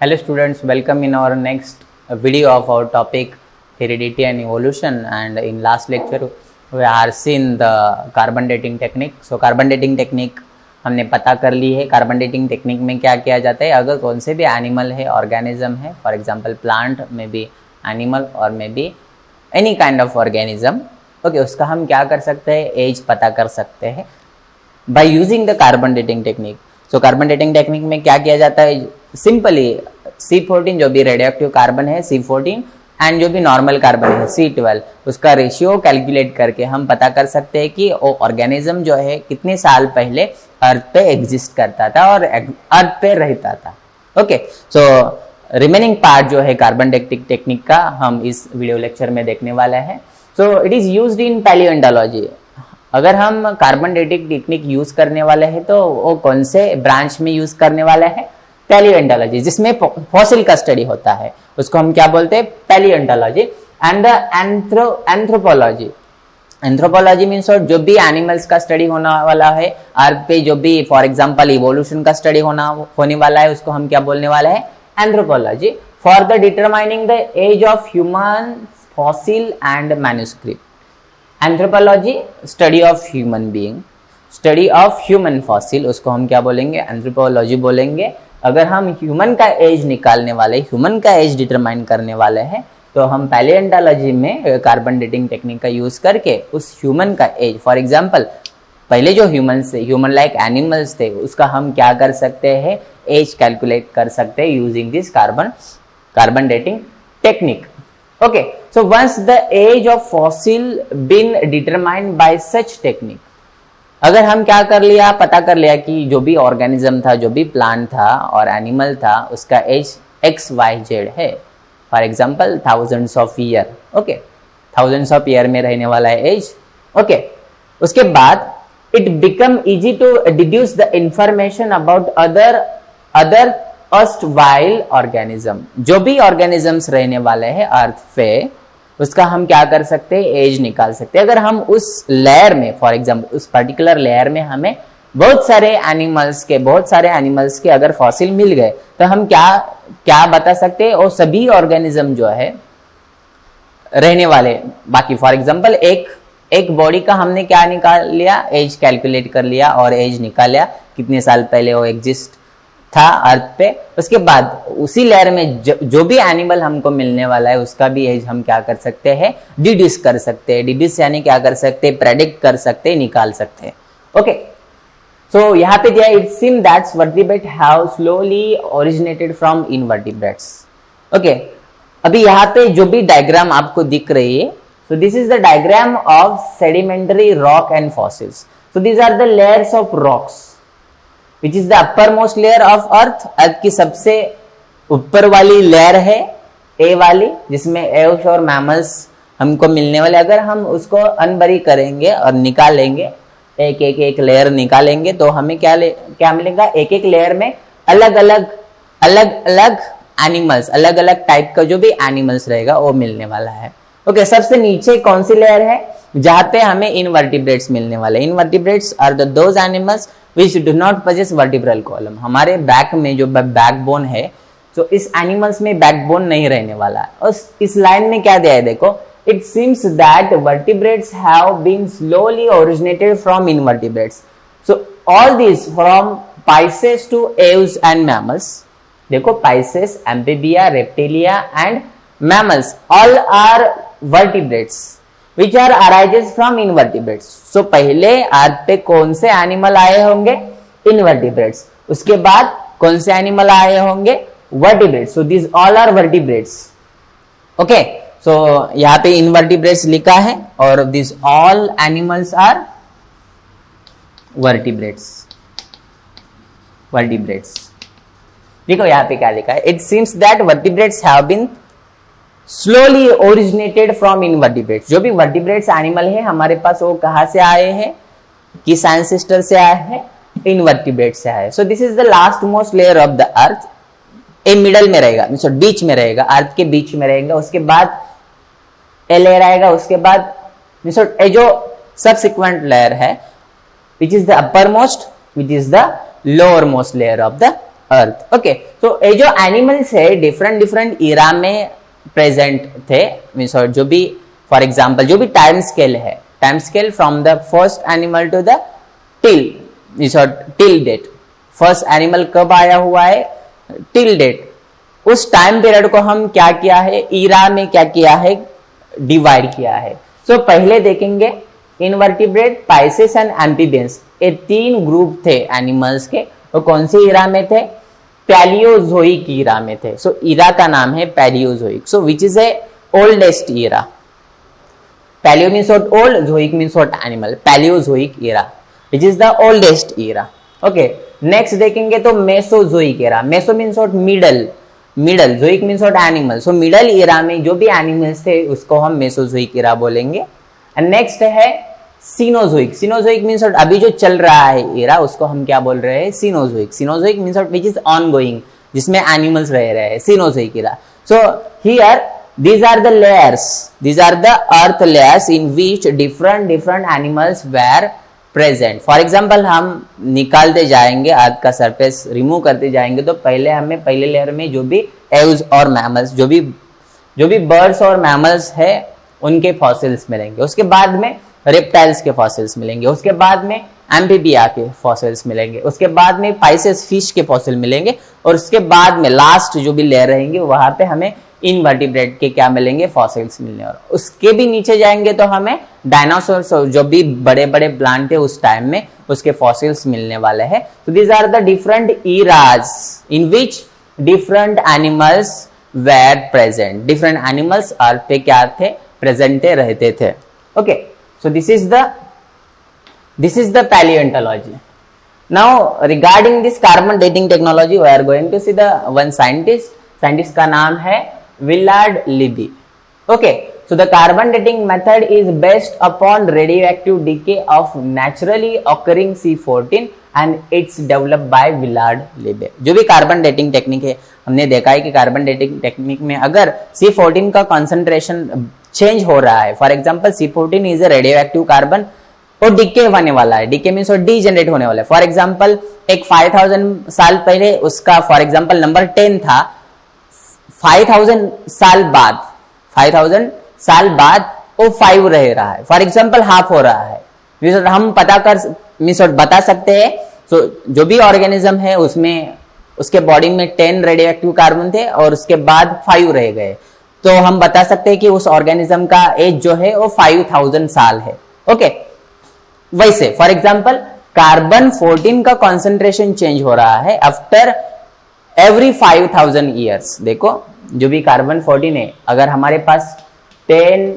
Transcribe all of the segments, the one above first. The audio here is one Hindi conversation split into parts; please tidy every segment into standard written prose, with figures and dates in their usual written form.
Hello students, welcome in our next video of our topic heredity and evolution. And in last lecture we are seen the carbon dating technique. So carbon dating technique हमने पता कर ली है. कार्बन डेटिंग टेक्निक में क्या किया जाता है, अगर कौन से भी एनिमल है, ऑर्गेनिज्म है, फॉर एग्जांपल प्लांट में भी एनिमल और में भी any kind of organism, okay, उसका हम क्या कर सकते हैं, एज पता कर सकते हैं by using the carbon dating technique. So carbon dating technique में क्या किया जाता है, सिंपली C14 जो भी रेडियोएक्टिव कार्बन है C14 एंड जो भी नॉर्मल कार्बन है C12, उसका रेशियो कैलकुलेट करके हम पता कर सकते हैं कि वो ऑर्गेनिज्म जो है कितने साल पहले अर्थ पे एग्जिस्ट करता था और अर्थ पे रहता था. ओके, सो रिमेनिंग पार्ट जो है कार्बन डेटिंग टेक्निक का हम इस वीडियो लेक्चर में देखने वाला है. So it is used in palaeontology. अगर हम कार्बन डेटिंग टेक्निक यूज करने वाले हैं तो वो कौन से ब्रांच में यूज करने वाला है, पैलियोएंटोलॉजी, जिसमें फॉसिल का स्टडी होता है, उसको हम क्या बोलते हैं, palaeontology. And the anthropology. Anthropology means जो भी एनिमल्स का स्टडी होने वाला है अर्थ पे, जो भी फॉर एग्जांपल इवोल्यूशन का स्टडी होने वाला है, उसको हम क्या बोलने वाला है, anthropology. For the determining the age of human fossil and manuscript. Anthropology study of human being, study of human fossil, उसको हम क्या बोलेंगे, एंथ्रोपोलॉजी बोलेंगे. अगर हम ह्यूमन का एज निकालने वाले, ह्यूमन का एज डिटरमाइन करने वाले हैं, तो हम पैलियोएंटोलॉजी में कार्बन डेटिंग टेक्निक का यूज करके उस ह्यूमन का एज, फॉर एग्जांपल पहले जो ह्यूमन थे, ह्यूमन लाइक एनिमल्स थे, उसका हम क्या कर सकते हैं, एज कैलकुलेट कर सकते हैं using this carbon dating technique. Okay, so once the age of fossil been determined by such technique, अगर हम क्या कर लिया, पता कर लिया कि जो भी ऑर्गेनिज्म था, जो भी प्लांट था और एनिमल था, उसका एज XYZ है, for example thousands of year. Okay, thousands of year में रहने वाला है एज. ओके, उसके बाद it become easy to deduce the information about other erstwhile organism. जो भी ऑर्गेनिजम्स रहने वाले हैं अर्थ पे, उसका हम क्या कर सकते हैं, एज निकाल सकते हैं. अगर हम उस लेयर में, फॉर एग्जांपल उस पर्टिकुलर लेयर में हमें बहुत सारे एनिमल्स के अगर फॉसिल मिल गए, तो हम क्या बता सकते हैं, वो सभी ऑर्गेनिज्म जो है रहने वाले. बाकी फॉर एग्जांपल एक बॉडी का हमने क्या निकाल लिया, एज कैलकुलेट कर लिया और एज निकाल लिया, कितने साल पहले वो एग्जिस्ट था अर्थ पे. उसके बाद उसी लेयर में जो भी एनिमल हमको मिलने वाला है, उसका भी एज हम क्या कर सकते हैं, डिड्यूस कर सकते हैं. डिड्यूस यानी क्या कर सकते हैं, प्रेडिक्ट कर सकते हैं, निकाल सकते हैं. ओके, सो यहाँ पे दिया, it seem that vertebrate have slowly originated from invertebrates. Okay, अभी यहाँ पे जो भी डायग्राम आपको दिख रही है, so this is the diagram of sedimentary rock and fossils. So these are the layers of rocks which is the uppermost layer of earth. Earth की सबसे ऊपर वाली लेयर है ए वाली, जिसमें एव्स और मैमल्स हमको मिलने वाले. अगर हम उसको अनबरी करेंगे और निकालेंगे, एक लेयर निकालेंगे, तो हमें क्या मिलेगा, एक लेयर में अलग अलग एनिमल्स, अलग अलग टाइप का जो भी एनिमल्स रहेगा वो मिलने वाला है. ओके, सबसे नीचे कौन सी लेयर है, जहां पे हमें इनवर्टिब्रेट्स मिलने वाले. Invertebrates are those animals which do not possess vertebral column. हमारे बैक में जो बैकबोन है, तो इस एनिमल्स में बैकबोन नहीं रहने वाला है. और इस लाइन में क्या दिया है, देखो, it seems that vertebrates have been slowly originated from invertebrates. So all these from Pisces to aves and mammals. देखो, Pisces, amphibia, reptilia and mammals all are vertebrates which are arises from invertebrates. So पहले अर्थ पे कौन से एनिमल आए होंगे, इनवर्टिब्रेट्स. उसके बाद कौन से एनिमल आए होंगे, vertebrates. So these all are vertebrates. Okay, so यहाँ पे इनवर्टिब्रेट्स लिखा है और these all animals are vertebrates. देखो यहाँ पे क्या लिखा है, it seems that vertebrates have been slowly originated from invertebrates. जो भी वर्टिब्रेट्स एनिमल है हमारे पास, वो कहां से आए हैं, किस एंसेस्टर से आए हैं, इनवर्टिब्रेट से आए. सो this is the last most layer of the earth. A middle में रहेगा, बीच में रहेगा, अर्थ के बीच में रहेगा. उसके बाद ए लेयर आएगा, उसके बाद ए जो सबसिक्वेंट लेयर है, which is the upper most, which is the lower most layer of the earth. Okay, तो ये जो एनिमल्स है डिफरेंट डिफरेंट इरा में प्रेजेंट थे, मीन्स जो भी फॉर एग्जाम्पल जो भी टाइम स्केल है, time scale from the first animal to the till date, first animal कब आया हुआ है टिल डेट, उस टाइम पीरियड को हम क्या किया है, इरा में क्या किया है, डिवाइड किया है। सो पहले देखेंगे इनवर्टिब्रेट, पाइसेस एंड एम्फीबियंस, ये तीन ग्रुप थे एनिमल्स के, वो कौन सी इरा में थे, पैलियोजोइक इरा में थे। सो इरा का नाम है Palaeozoic. So which is a oldest era, palaeo means what old, zoic means what animal, Palaeozoic era which is the oldest era. Okay, next देखेंगे तो Mesozoic era, meso means what middle, middle, zoic means what animal, so middle era में जो भी एनिमल्स थे उसको हम मेसोजोइक इरा बोलेंगे। एंड नेक्स्ट है सीनोजोइक, सीनोजोइक मीन्स अभी जो चल रहा है इरा उसको हम क्या बोल रहे हैं, Cenozoic, Cenozoic means which is on going, जिसमें एनिमल्स रह रहे हैं, Cenozoic era. So here these are the layers, these are the earth layers in which different animals were present. For example, हम निकालते जाएंगे अर्थ का सरफेस, रिमूव करते जाएंगे तो पहले हमें पहले लेयर में जो भी एव्स और मैमल्स, जो भी बर्ड्स और मैमल्स है उनके फॉसिल्स मिलेंगे, उसके बाद में रेप्टाइल्स के फॉसिल्स मिलेंगे, उसके बाद में एम्फीबिया के फॉसिल्स मिलेंगे, उसके बाद में पाइसेस फिश के फॉसिल मिलेंगे, और उसके बाद में लास्ट जो भी लेयर रहेंगे वहां पे हमें इनवर्टिब्रेट के क्या मिलेंगे, फॉसिल्स मिलने। और उसके भी नीचे जाएंगे तो हमें डायनासोर, जो भी बड़े बड़े प्लांट थे उस टाइम में, उसके फॉसिल्स मिलने वाले हैं। तो these are the different eras in which different animals were present, different animals earth पे क्या थे, प्रेजेंट रहते थे। Okay, so this is the palaeontology. Now regarding this carbon dating technology we are going to see the one scientist का नाम है Willard Libby. Okay, so the carbon dating method is based upon radioactive decay of naturally occurring C14 and it's developed by Willard Libby। जो भी कार्बन डेटिंग टेक्निक है, हमने देखा है कि कार्बन डेटिंग टेक्निक में अगर C14 का कंसंट्रेशन चेंज हो रहा है, for example C14 is a radio active carbon, और डिके होने वाला है, डिके मीन्स डी जनरेट होने वाला है। फॉर एग्जांपल एक 5000 साल पहले उसका फॉर एग्जांपल नंबर 10 था, 5000 साल बाद वो 5 रह रहा है, फॉर एग्जांपल हाफ हो रहा है। हम बता सकते हैं, सो जो भी ऑर्गेनिज्म है उसमें उसके बॉडी में 10 रेडियो एक्टिव कार्बन थे और उसके बाद 5 रह गए, तो हम बता सकते हैं कि उस ऑर्गेनिज्म का एज जो है वो 5000 साल है। ओके, वैसे फॉर एग्जांपल कार्बन 14 का कंसंट्रेशन चेंज हो रहा है आफ्टर एवरी 5000 ईयर्स। देखो जो भी कार्बन 14 है, अगर हमारे पास 10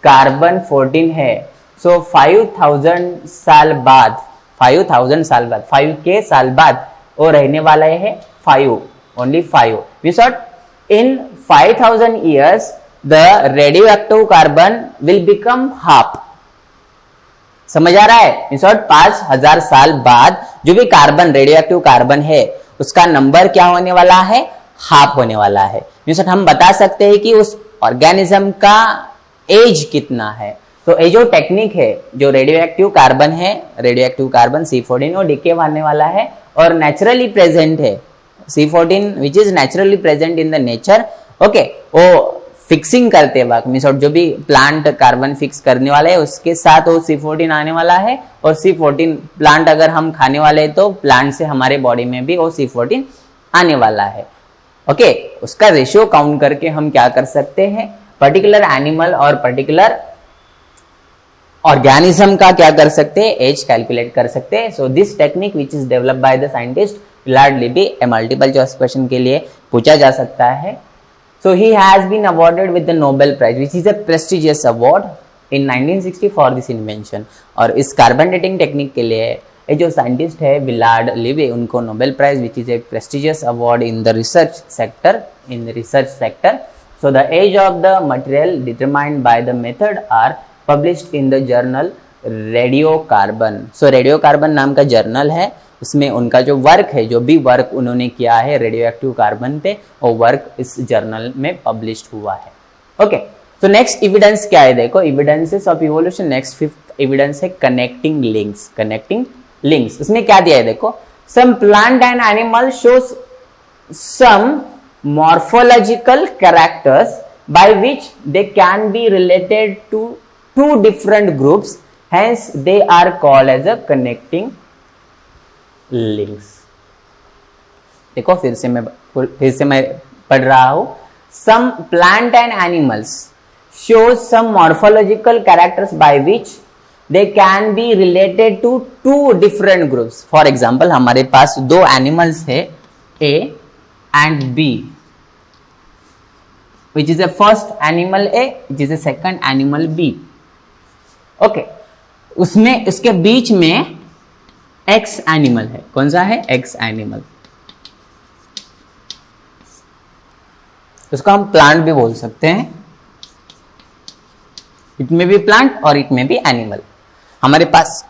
कार्बन 14 है, सो 5000 साल बाद 5 साल बाद वो रहने वाला है 5, only 5। We sought in 5000 years the radio active carbon will become half. समझ आ रहा है? इन शॉर्ट 5000 साल बाद जो भी कार्बन रेडियो एक्टिव कार्बन है उसका नंबर क्या होने वाला है, हाफ होने वाला है। मीन्स हम बता सकते हैं कि उस ऑर्गेनिज्म का एज कितना है। तो ये जो टेक्निक है, जो रेडियो एक्टिव कार्बन है, रेडियो एक्टिव कार्बन C14 वो डिके होने वाला है और नेचुरली प्रेजेंट है, C14 which is naturally present in the nature. Okay, वो फिक्सिंग करते वक्त मीन्स जो भी प्लांट कार्बन फिक्स करने वाला है उसके साथ वो C14 आने वाला है, और C14 प्लांट अगर हम खाने वाले हैं तो प्लांट से हमारे बॉडी में भी वो C14 आने वाला है। ओके, उसका रेशियो काउंट करके हम क्या कर सकते हैं, पर्टिकुलर एनिमल और पर्टिकुलर ऑर्गेनिज्म का क्या कर सकते हैं, एज कैलकुलेट कर सकते हैं। So this technique which is developed by the scientist Willard Libby, multiple choice question के लिए पूछा जा सकता है। So he has been awarded with the Nobel Prize, which is a prestigious award in 1960 for this invention। और इस कार्बन डेटिंग टेक्निक के लिए ये जो साइंटिस्ट है विलार्ड लिबी, उनको Nobel prize which is a prestigious award in the research sector. So the age of the material determined by the method are published in the journal radiocarbon. So radiocarbon नाम का जर्नल है, उसमें उनका जो वर्क है, जो भी वर्क उन्होंने किया है रेडियो एक्टिव कार्बन पे, वो वर्क इस जर्नल में पब्लिश्ड हुआ है। ओके, तो नेक्स्ट एविडेंस क्या है, देखो evidences of evolution. Next 5th evidence है कनेक्टिंग लिंक्स। उसमें क्या दिया है देखो, some plant and animal shows some morphological characters by which they can be related to two different groups, hence they are called as a connecting links. देखो फिर से मैं पढ़ रहा हूं. Some plant and animals shows some morphological characters by which they can be related to two different groups. For example, हमारे पास दो animals है A and B, which is the first animal A, which is the second animal B. Okay, उसमें उसके बीच में X animal है. कौन सा है? X animal. उसको हम प्लांट भी बोल सकते हैं. इट में भी प्लांट और इट में भी एनिमल. हमारे पास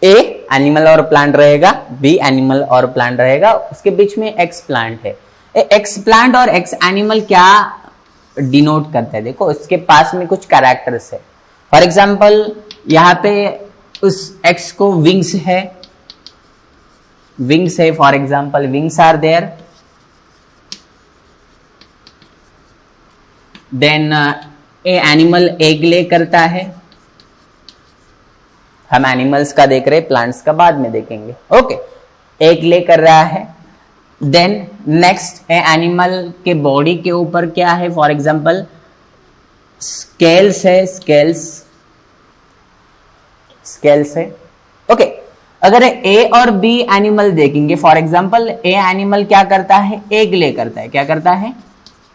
ए एनिमल और प्लांट रहेगा, बी एनिमल और प्लांट रहेगा, उसके बीच में एक्स प्लांट है. एक्स प्लांट और एक्स एनिमल क्या डिनोट करता है? देखो उसके पास में कुछ कैरेक्टर्स है. फॉर एग्जाम्पल यहां पे उस एक्स को विंग्स है, विंग्स है. For example wings are there. Then a animal egg lay करता है. हम एनिमल्स का देख रहे, प्लांट्स का बाद में देखेंगे. ओके, एग ले कर रहा है. देन नेक्स्ट ए एनिमल के बॉडी के ऊपर क्या है? फॉर एग्जांपल स्केल्स है, स्केल्स है. ओके, अगर ए और बी एनिमल देखेंगे, फॉर एग्जांपल ए एनिमल क्या करता है? एग ले करता है. क्या करता है?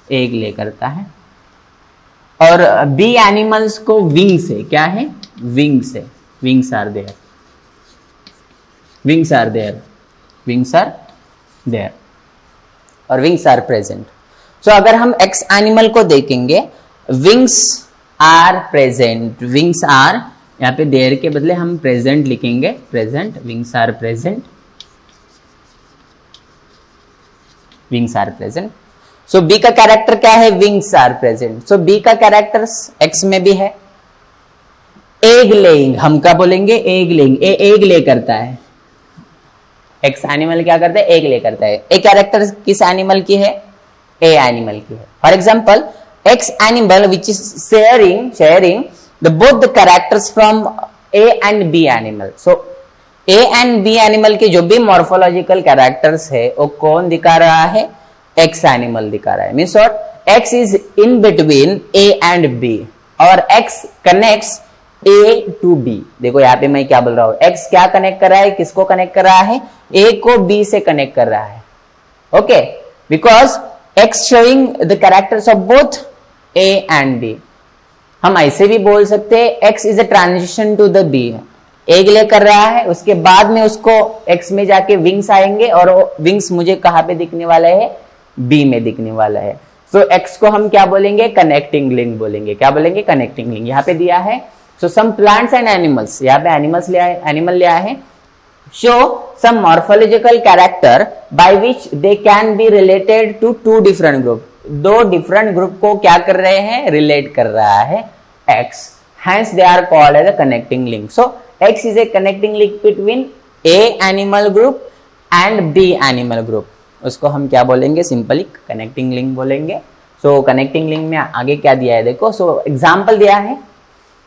एग ले करता है. और बी एनिमल्स को विंग्स है. क्या है? विंग्स है. Wings are there, wings are there, wings are there और विंग्स आर प्रेजेंट. सो अगर हम एक्स एनिमल को देखेंगे, wings are present. Wings are, यहां पे देयर के बदले हम प्रेजेंट लिखेंगे. Present, wings are present, wings are present. So B का कैरेक्टर क्या है? Wings are present. So B का कैरेक्टर एक्स में भी है. एग लेइंग, हम क्या बोलेंगे? Egg laying. एग ले करता है. एक्स एनिमल क्या करता है? एग ले करता है. ए कैरेक्टर किस एनिमल की है? ए एनिमल की है. For example X animal which is sharing the both the characters from A and B animal. So A and B animal के जो भी मॉर्फोलॉजिकल कैरेक्टर्स है वो कौन दिखा रहा है? एक्स एनिमल दिखा रहा है. Means what? X is in between A and B और X connects A to B. देखो यहाँ पे मैं क्या बोल रहा हूं, एक्स क्या कनेक्ट कर रहा है? किसको कनेक्ट कर रहा है? ए को बी से कनेक्ट कर रहा है. Okay, because X showing the characters of both A and B. हम ऐसे भी बोल सकते हैं X is a transition to the B. Egg lay कर रहा है, उसके बाद में उसको एक्स में जाके विंग्स आएंगे और विंग्स मुझे कहां पे दिखने वाला है? बी में दिखने वाला है. सो एक्स को हम क्या बोलेंगे? कनेक्टिंग लिंक बोलेंगे. क्या बोलेंगे? Connecting link. यहां पे दिया है. So some plants and animals, यहाँ पे animals लिया है, animal लिया है, show some morphological character by which they can be related to two different group. दो different group को क्या कर रहे हैं? relate कर रहा है X. Hence they are called as a connecting link. So X is a connecting link between A animal group and B animal group. उसको हम क्या बोलेंगे? सिंपली connecting link बोलेंगे. So connecting link में आगे क्या दिया है देखो. So example दिया है.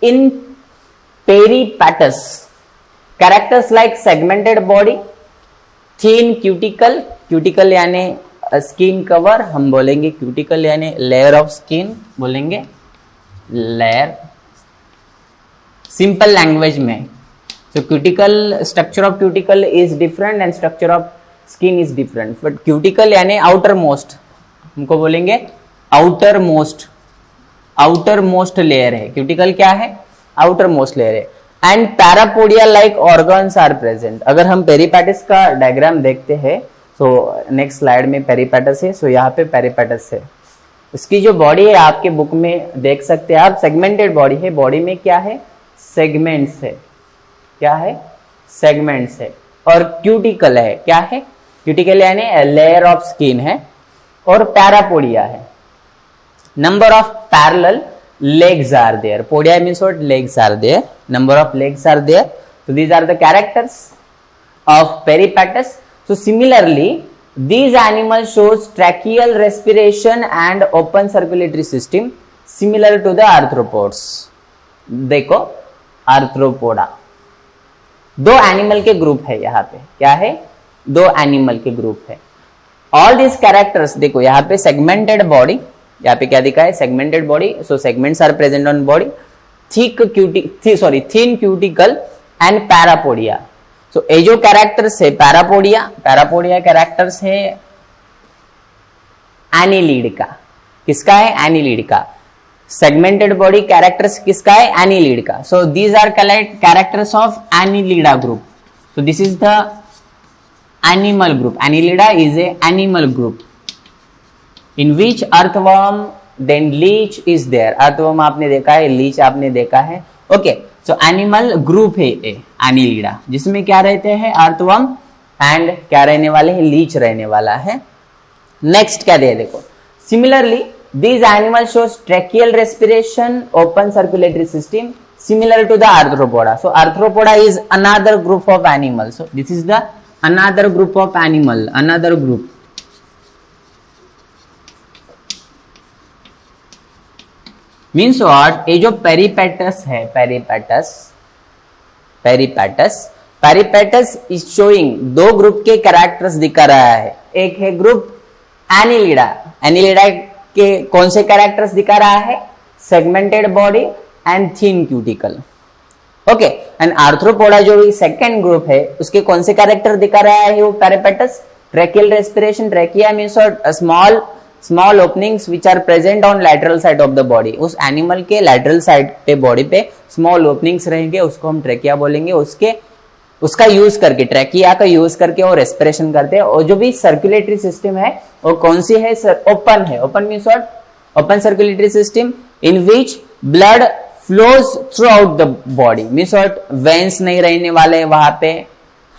In peripatus, characters like segmented body, thin cuticle, cuticle यानी स्किन कवर, हम बोलेंगे क्यूटिकल यानी लेयर ऑफ स्किन बोलेंगे, लेयर सिंपल लैंग्वेज में. So cuticle, structure of cuticle is different and structure of skin is different. But cuticle यानी आउटर मोस्ट, हमको बोलेंगे outermost, outermost layer है. क्यूटिकल क्या है? आउटर मोस्ट लेयर है. And parapodia like organs are present. अगर हम पेरिपेटस का डायग्राम देखते हैं, सो नेक्स्ट स्लाइड में पेरिपेटस है. सो यहाँ पे पेरिपेटस है. इसकी जो बॉडी है आपके बुक में देख सकते हैं आप, सेगमेंटेड बॉडी है. बॉडी में क्या है? सेगमेंट्स है. क्या है? सेगमेंट्स है. और क्यूटिकल है. क्या है? क्यूटिकल यानी लेयर ऑफ स्किन है. और पैरापोडिया है. Number of parallel legs are there. Podia means what? Legs are there. Number of legs are there. So these are the characters of peripatus. So similarly, these animals shows tracheal respiration and open circulatory system similar to the arthropods. देखो आर्थ्रोपोडा, दो एनिमल के ग्रुप है यहाँ पे, क्या है, दो एनिमल के ग्रुप है. ऑल दिस कैरेक्टर्स, देखो यहाँ पे सेगमेंटेड बॉडी, यहाँ पे क्या दिखा है, segmented body. So segments are present on body, thin cuticle and parapodia. So ये जो कैरेक्टर्स है पैरापोडिया कैरेक्टर्स है एनिलीड का. किसका है, एनिलीड का. सेगमेंटेड बॉडी कैरेक्टर्स किसका है, एनिलीड का. So these are characters of Annelida group. So this is the animal group. Annelida is a animal group in which earthworm then leech is there. Earthworm आपने देखा है, लीच आपने देखा है. ओके, सो एनिमल ग्रुप है एनिलीडा, जिसमें क्या रहते हैं, अर्थवर्म एंड क्या रहने वाले हैं, लीच रहने वाला है. नेक्स्ट क्या दे, देखो similarly these animals shows tracheal respiration, open circulatory system similar to the arthropoda. So arthropoda is another group of animals. So this is the another group of animal, another group. Means what, ये जो पेरिपेटस है, पेरिपेटस इज शोइंग दो ग्रुप के कैरेक्टर्स दिखा रहा है. एक है ग्रुप एनिलीडा. एनिलीडा के कौन से कैरेक्टर्स दिखा रहा है, segmented body and thin cuticle. Okay, and Arthropoda जो सेकंड ग्रुप है, उसके कौन से कैरेक्टर दिखा रहा है, वो Peripatus, tracheal respiration. Trachea means small openings which are present on lateral side of the body. उस एनिमल के लैटरल साइड पे, बॉडी पे स्मॉल ओपनिंग्स रहेंगे, उसको हम ट्रैकिया बोलेंगे. उसका यूज करके, ट्रैकिया का यूज करके वो रेस्पिरेशन करते हैं. और जो भी सर्कुलेटरी सिस्टम है वो कौन सी है, ओपन है. Open means what, open circulatory system in which blood flows through out the body. Means what, veins नहीं रहने वाले वहां पे,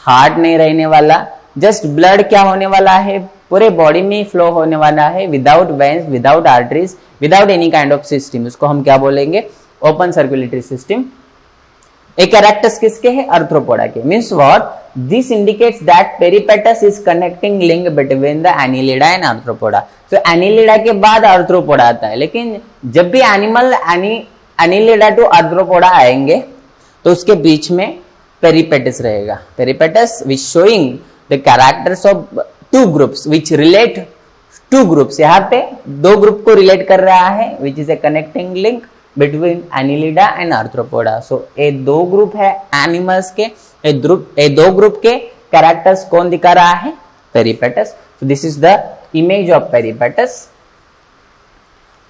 हार्ट नहीं रहने वाला, जस्ट ब्लड क्या होने वाला है, पूरे बॉडी में फ्लो होने वाला है, without veins, without arteries, without any kind of system. उसको हम क्या बोलेंगे, ओपन सर्कुलेटरी सिस्टम. एक कैरेक्टर्स किसके हैं, आर्थ्रोपोडा के. Means what, this indicates that Peripatus is connecting link between the Annelida and Arthropoda. So Annelida के बाद आर्थ्रोपोडा आता है, लेकिन जब भी एनिमल एनिलीडा टू आर्थ्रोपोडा आएंगे तो उसके बीच में पेरिपेटस रहेगा. Peripatus which showing the characters of two groups which relate to groups. यहाँ पे दो ग्रुप को रिलेट कर रहा है, which is a connecting link between Annelida and Arthropoda. So ये दो ग्रुप है एनिमल्स के, ये दो ग्रुप के कैरेक्टर्स कौन दिखा रहा है, Peripatus. So this is the image of Peripatus.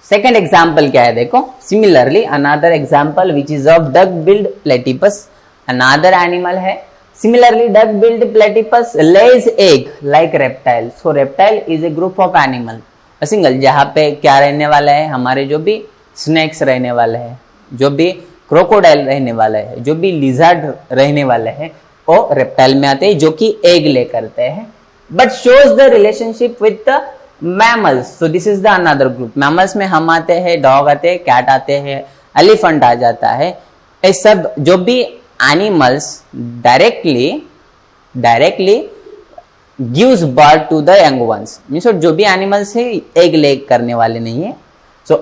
Second example क्या है, देखो similarly another example which is of duck billed platypus. Another animal है. Similarly duck billed platypus lays egg like reptile. So reptile is a group of animal single, जहां पे क्या रहने वाला है, हमारे जो भी स्नेक्स रहने वाले हैं, जो भी क्रोकोडाइल रहने वाले हैं, जो भी लिजर्ड रहने वाले हैं, वो रेप्टाइल में आते हैं, जो कि एग ले करते हैं. But shows the relationship with the mammals. So this is the another group. Mammals में हम आते हैं, डॉग आते हैं, कैट आते हैं, एलिफेंट आ जाता है. ये सब जो भी animals directly gives birth to the young ones. Means जो भी एनिमल्स है एग ले करने वाले नहीं है. सो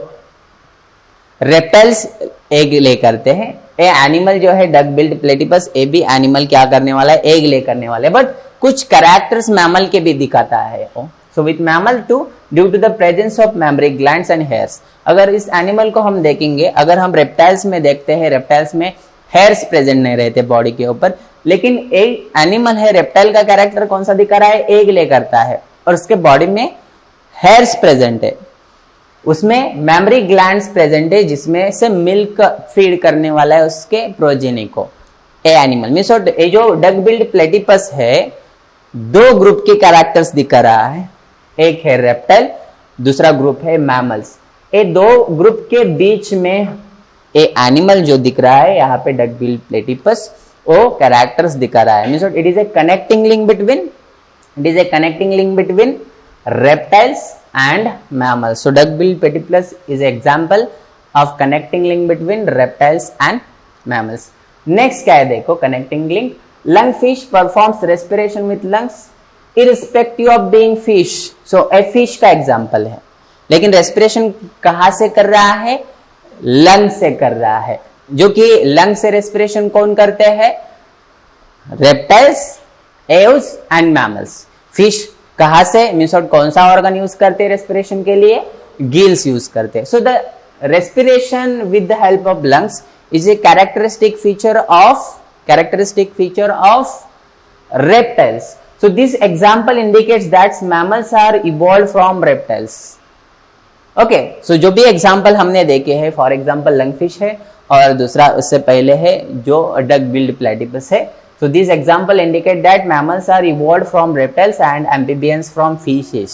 रेप्टाइल्स एग ले करते हैं. ए एनिमल जो है डक बिल्ड प्लेटिपस, ए भी एनिमल क्या करने वाला है, एग ले करने वाले. बट कुछ कैरेक्टर्स मैमल के भी दिखाता है. So with mammal too, due to the presence of mammary glands and hairs. अगर इस एनिमल को हम देखेंगे, अगर हम रेप्टाइल्स में देखते हैं, रेप्टाइल्स में हेयर्स प्रेजेंट नहीं रहते बॉडी के ऊपर, लेकिन एक एनिमल है, रेप्टाइल का कैरेक्टर कौन सा दिखा रहा है, एग ले करता है और उसके बॉडी में हेयर्स प्रेजेंट है, उसमें मेमरी ग्लैंड्स प्रेजेंट है, जिसमें से मिल्क फीड करने वाला है उसके प्रोजेनी को. ए एनिमल मींस ये जो डक बिल्ड प्लेटिपस है, दो ग्रुप के कैरेक्टर्स दिखा रहा है. एक है रेप्टाइल, दूसरा ग्रुप है मैमल्स. ये दो ग्रुप के बीच में ए एनिमल जो दिख रहा है यहाँ पे डक बिल्ड प्लेटिपस, वो कैरेक्टर्स दिखा रहा है. Means it is a connecting link between reptiles and mammals. So duck-billed platypus is an example of connecting link between reptiles and mammals. Next क्या है देखो, connecting link. Lungfish performs respiration with lungs. irrespective of being fish. So a fish का एग्जाम्पल है, लेकिन रेस्पिरेशन कहां से कर रहा है? लंग से कर रहा है, जो कि लंग से रेस्पिरेशन कौन करते हैं? Reptiles, Aves and mammals. Fish कहां से मीन्स कौन सा ऑर्गन यूज करते हैं रेस्पिरेशन के लिए? गिल्स यूज करते हैं. So the respiration with the help of lungs is a characteristic feature of reptiles. So this example indicates that mammals are evolved from reptiles. Okay, so जो भी एग्जाम्पल हमने देखे हैं, फॉर एग्जाम्पल लंगफिश है और दूसरा उससे पहले है जो डक बिल्ड प्लेटिपस है. So these example indicate that mammals are evolved from reptiles and amphibians from fishes.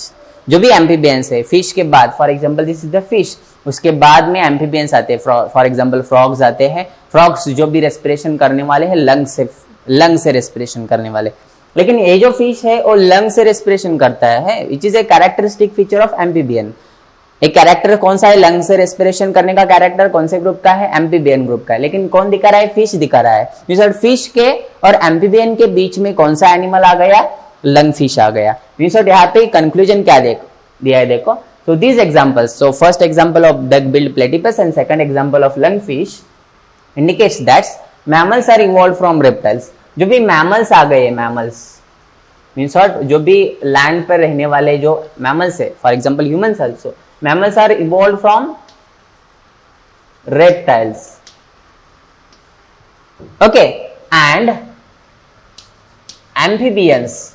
जो भी एम्फीबियंस है, फिश के बाद, for example this is the fish, उसके बाद में एम्फीबियंस आते हैं, फॉर एग्जाम्पल फ्रॉग्स आते हैं. फ्रॉग्स जो भी रेस्पिरेशन करने वाले हैं लंग से रेस्पिरेशन करने वाले. लेकिन ये जो फिश है वो लंग से रेस्पिरेशन करता है, which is a characteristic feature of amphibian. एक कैरेक्टर कौन सा है? लंग से रेस्पिरेशन करने का कैरेक्टर कौन से ग्रुप का है? एम्फीबियन ग्रुप का है. लेकिन कौन दिखा रहा है? फिश दिखा रहा है. फिश के और एम्फीबियन के बीच में कौन सा एनिमल आ गया? लंग फिश आ गया. यहाँ पे कंक्लूजन क्या दिया है देखो. So these examples, so first example of duck-billed platypus and second example of lungfish indicates that mammals are evolved from reptiles. जो भी mammals आ गए, mammals means what? जो भी land पर रहने वाले जो mammals है, for example humans also, mammals are evolved from reptiles. Okay, and amphibians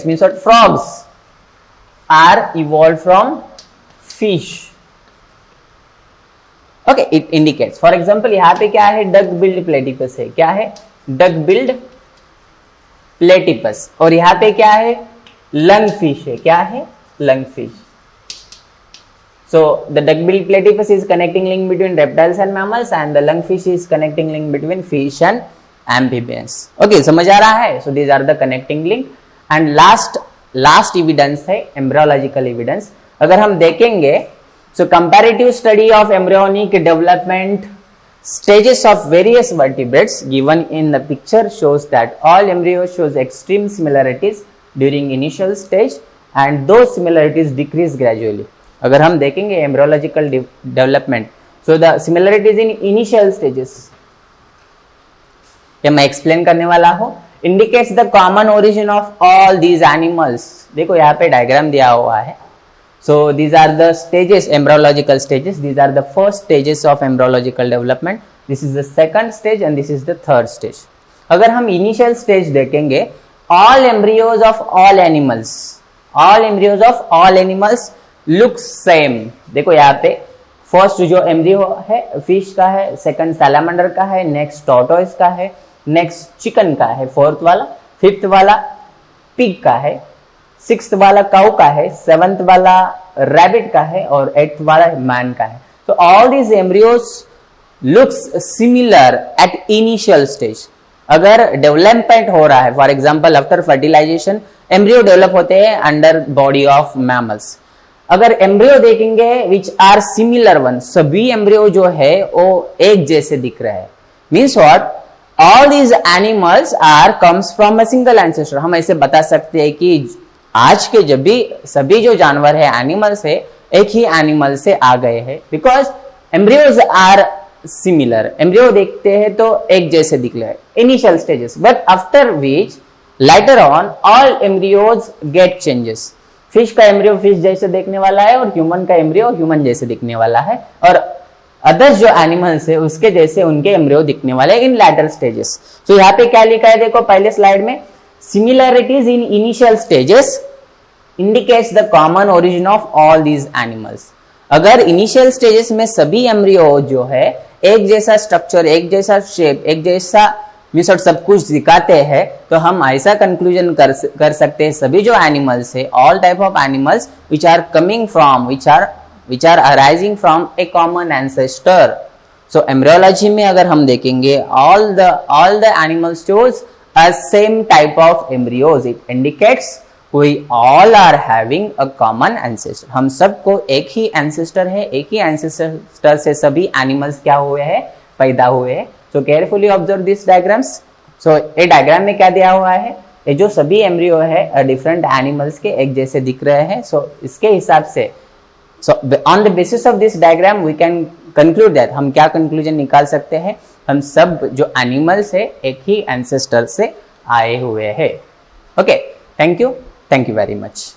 means what? Frogs are evolved from fish. Okay, it indicates. For example, यहाँ पे क्या है? डक बिल्ड प्लेटिपस है. क्या है? Duck billed platypus. और यहाँ पे क्या है? लंग फिश है. क्या है? Lung fish. So the duck billed platypus is connecting link between reptiles and mammals, and the lungfish is connecting link between fish and amphibians. Okay, समझ आ रहा है? So these are the connecting link. And last evidence है एम्ब्रियोलॉजिकल एविडेंस. अगर हम देखेंगे, so comparative study of embryonic development stages of various vertebrates given in the picture shows that all embryo shows extreme similarities during initial stage and though similarities decrease gradually. अगर हम देखेंगे embryological development, so the similarities in initial stages, ये मैं एक्सप्लेन करने वाला हूं, indicates the common origin of all these animals. देखो यहाँ पे डायग्राम दिया हुआ है. So these are the stages, embryological stages. These are the first stages of embryological development. This is the second stage and this is the third stage. अगर हम initial stage देखेंगे, all embryos of all animals look same. देखो यहाँ पे फर्स्ट जो एम्ब्रियो है फिश का है, सेकंड सैलामेंडर का है, नेक्स्ट टॉर्टोइस का है, नेक्स्ट चिकन का है, फोर्थ वाला, फिफ्थ वाला पिग का है, सिक्स्थ वाला काउ का है, सेवंथ वाला रैबिट का है और एट्थ वाला मैन का है. तो all these embryos looks similar at initial stage. अगर डेवलपमेंट हो रहा है, for example after fertilization embryo develop होते हैं अंडर बॉडी ऑफ मैमल्स. अगर एम्ब्रियो देखेंगे विच आर सिमिलर वन, सभी एम्ब्रियो जो है वो एक जैसे दिख रहे हैं. Means what? All these animals are comes from a single ancestor. हम ऐसे बता सकते हैं कि आज के जब भी सभी जो जानवर है, एनिमल्स है, एक ही एनिमल से आ गए हैं. Because embryos are similar. Embryo देखते हैं तो एक जैसे दिख रहे हैं initial stages, but after which later on all embryos get changes. Fish का एम्ब्रियो फिश जैसे देखने वाला है और ह्यूमन का एम्ब्रियो ह्यूमन जैसे दिखने वाला है, और अदर्स जो एनिमल्स है उसके जैसे उनके एम्ब्रियो दिखने वाले इन लैटर स्टेजेस. तो यहाँ पे क्या लिखा है देखो पहले स्लाइड में, similarities in initial stages indicates the common origin of all these animals. अगर इनिशियल स्टेजेस में सभी एम्ब्रियो जो है एक जैसा स्ट्रक्चर, एक जैसा शेप, एक जैसा मिसट सब कुछ दिखाते हैं, तो हम ऐसा कंक्लूजन कर सकते हैं सभी जो एनिमल्स है, all type of animals which are coming from which are arising from a common ancestor. So embryology में अगर हम देखेंगे, all the animals shows a same type of embryos. It indicates we all are having a common ancestor. हम सबको एक ही ancestor है, एक ही ancestor से सभी animals क्या हुए हैं, पैदा हुए हैं. So carefully observe these diagrams. So ये diagram में क्या दिया हुआ है, ये जो सभी एम्ब्रियो है डिफरेंट एनिमल्स के एक जैसे दिख रहे हैं. सो इसके हिसाब से on the basis of this diagram we can conclude that, हम क्या कंक्लूजन निकाल सकते हैं, हम सब जो एनिमल्स है एक ही एंसेस्टर से आए हुए हैं. Okay, thank you very much.